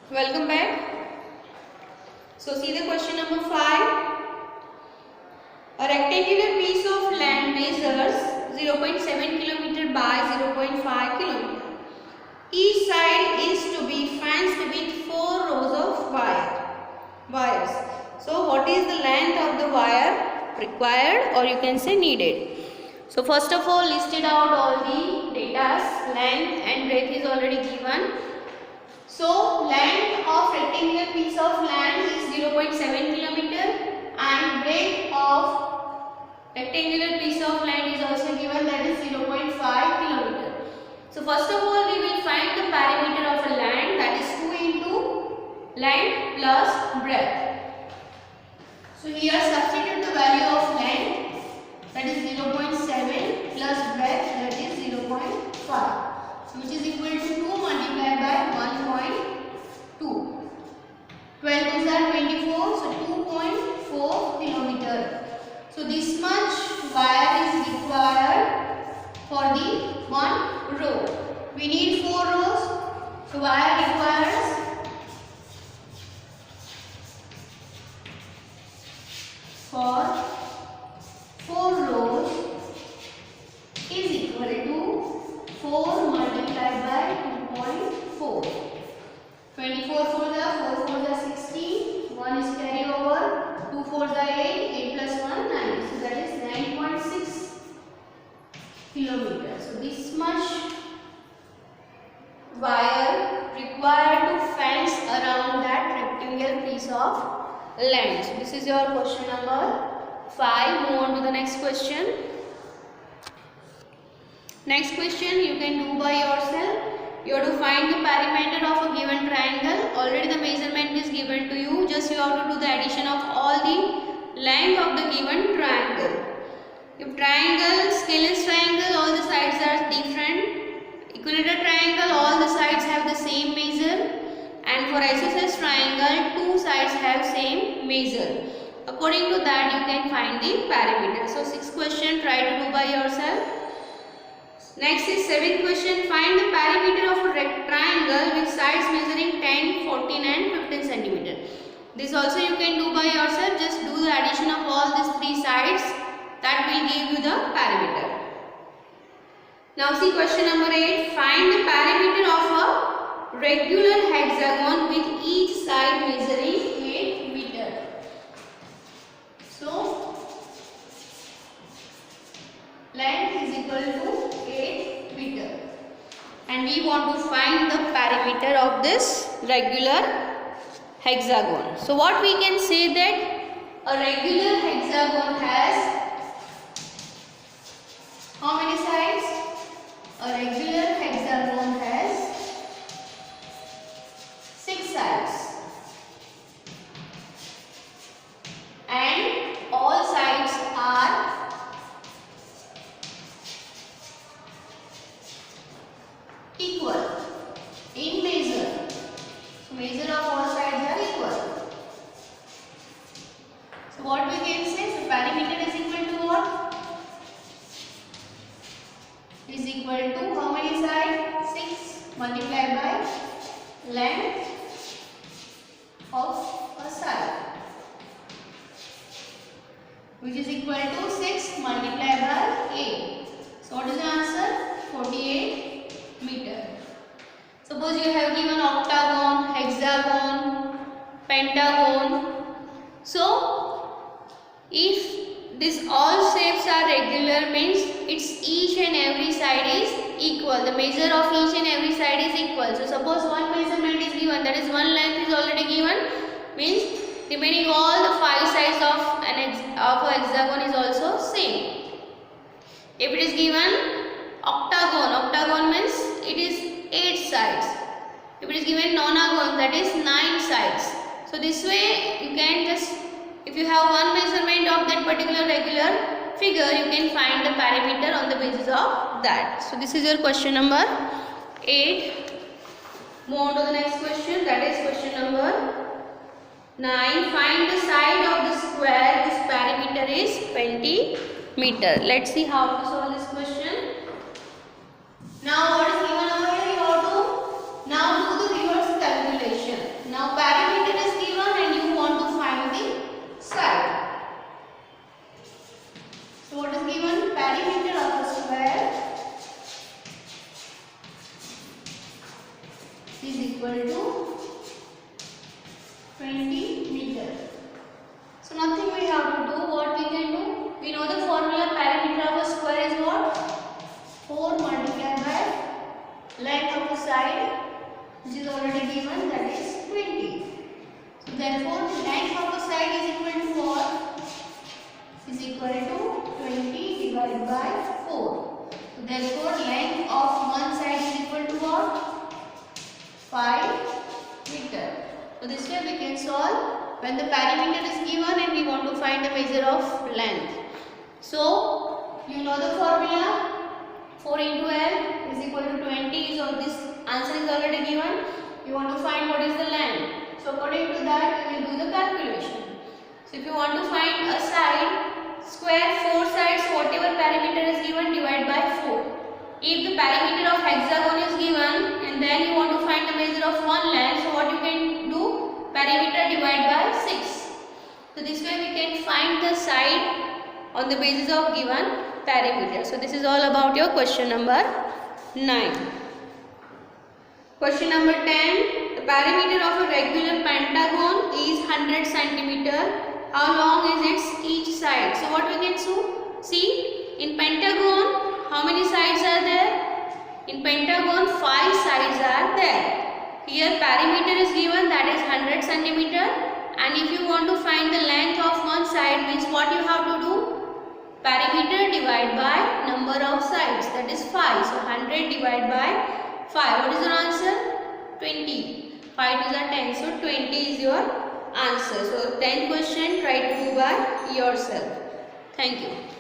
Welcome back. So see the question number 5. A rectangular piece of land measures 0.7 km by 0.5 km. Each side is to be fenced with 4 rows of wires. So what is the length of the wire required, or you can say needed? So first of all, listed out all the data. Length and breadth is already given. So length of rectangular piece of land is 0.7 km and breadth of rectangular piece of land is also given, that is 0.5 km. So first of all, we will find the perimeter of a land, that is 2 into length plus breadth. So here substitute the value of length, that is 0.7 plus breadth, that is 0.5. which is equal to 2 multiplied by 1.2. 12 2s are 24, so 2.4 kilometer. So this much wire is required for the one row. We need 4 rows, so wire requires for 4 rows is equal to 4 multiplied by 2.4. 24 4s are 4 4s are 16. 1 is carry over. 2 4s are 8. 8 plus 1 9. So that is 9.6 kilometers. So this much wire required to fence around that rectangular piece of land. So this is your question number 5. Move on to the next question. Next question you can do by yourself. You have to find the perimeter of a given triangle. Already the measurement is given to you. Just you have to do the addition of all the length of the given triangle. If triangle, scaleless triangle, all the sides are different. Equilateral triangle, all the sides have the same measure. And for isosceles triangle, 2 sides have same measure. According to that, you can find the perimeter. So 6th question, try to do by yourself. Next is 7th question. Find the perimeter of a triangle with sides measuring 10, 14 and 15 cm. This also you can do by yourself. Just do the addition of all these 3 sides. That will give you the perimeter. Now see question number 8. Find the perimeter of a regular hexagon with each side measuring 8 meter. So length is equal to 8 meter and we want to find the perimeter of this regular hexagon. So what we can say that a regular hexagon has how many sides? A regular hexagon has 6 sides and all sides are equal in measure. So measure of all sides are equal. So what we can say? So perimeter is equal to what? Is equal to how many sides? 6 multiplied by length of a side, which is equal to 6 multiplied by 8. So what is the answer? 48 meter. Suppose you have given octagon, hexagon, pentagon. So if this all shapes are regular, means its each and every side is equal. The measure of each and every side is equal. So suppose one measurement is given, that is one length is already given, means remaining all the 5 sides of an hexagon is also same. If it is given octagon means it is 8 sides. If it is given nonagon, that is 9 sides. So this way you can just, if you have one measurement of that particular regular figure, you can find the perimeter on the basis of that. So this is your question number 8. Move on to the next question, that is question number 9. Find the side of the square whose perimeter is 20 meter. Let's see how to solve this question. Now what is given over here? You have to now do the reverse calculation. 20 meter. So nothing we have to do. What we can do? We know the formula. Perimeter of a square is what? 4 multiplied by length of the side, which is already given, that is 20. So therefore, the length of the side is equal to what? Is equal to 20 divided by 4. So therefore, length of one side is equal to what? 5 meter. So this way we can solve when the perimeter is given and we want to find the measure of length. So you know the formula. 4 into L is equal to 20. So this answer is already given. You want to find what is the length. So according to that we will do the calculation. So if you want to find a side, square 4 sides, whatever perimeter is given, divide by 4. If the perimeter of hexagon is given and then you want to find the measure of one length, so what you can do? Perimeter divide by 6. So this way we can find the side on the basis of given perimeter. So this is all about your question number 9. Question number 10. The perimeter of a regular pentagon is 100 cm. How long is its each side? So what we can see, in pentagon, how many sides are there? In pentagon, 5 sides are there. Here perimeter is given, that is 100 cm. And if you want to find the length of one side, means what you have to do? Perimeter divide by number of sides, that is 5. So 100 divided by 5. What is your answer? 20. 5 to the 10. So 20 is your answer. So 10th question, try to do by yourself. Thank you.